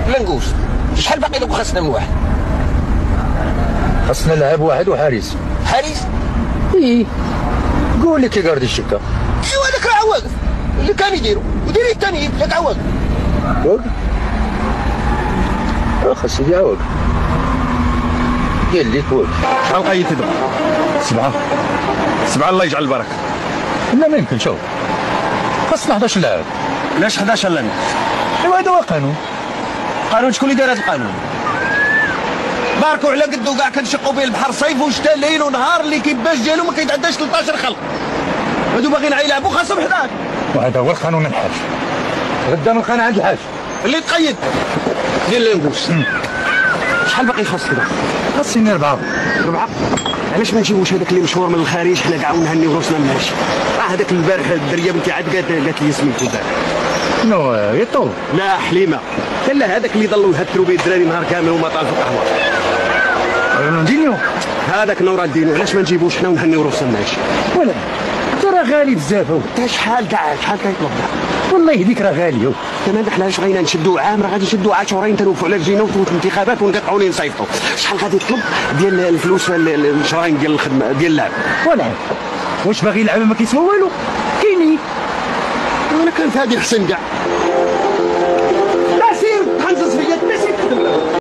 لنقوس شحال باقي لكم خاصنا من واحد؟ خاصنا لاعب واحد وحارس. حارس؟ ايه قول لي كيقاردي الشكا. ايوا هذاك راه واقف اللي كان يديرو وديري الثاني ياك عواقف. واقف؟ خاص يدي عواقف. قال لك واقف. شحال قيتي دابا؟ 7. 7 الله يجعل البركه. لا ما يمكن. شوف خاصنا 11 لاعب. علاش 11 لاعب؟ ايوا هذا هو القانون. قانون شكون اللي دار هذا القانون؟ باركوا على قدو كاع كنشقوا به البحر صيف وشتاء ليل ونهار اللي كيباش ديالو ما كيتعداش 13 خلق. هادو باغيين يلعبوا خاصهم 11. وهذا هو القانون الحاج. غدا نلقانا عند الحاج اللي تقيد ديال لانبوس. شحال باقي خاص كذا؟ خاصني 4. 4؟ علاش ما نجيبوش هذاك اللي مشهور من الخارج حنا كاع ونهنيو روسنا مناش؟ هذاك البارح الدريه بنتي عاد قالت لي سميتو البارح. شنو يطول؟ لا حليمه. لا هذاك اللي ظلوا يهتروا به الدراري نهار كامل وما طال في القهوه. رونالدينيو. هذاك نورالدينيو علاش ما نجيبوش حنا ونهنيو روسنا مناش؟ ولا ترى غالي بزاف. انت شحال كاع شحال كيطلب؟ والله يهديك راه غالي. تمام حنا اش بغينا نشدوا عام راه غادي نشدوا عاشورين تنوفوا على رجلينا وتفوت الانتخابات ونقطعوا لي نصيفطوا. شحال غادي يطلب ديال الفلوس الشرايين ديال الخدمه ديال اللعب؟ ولا واش باغي يلعب ما كيسوى والو كاينين. انا كانت هذه احسن كاع.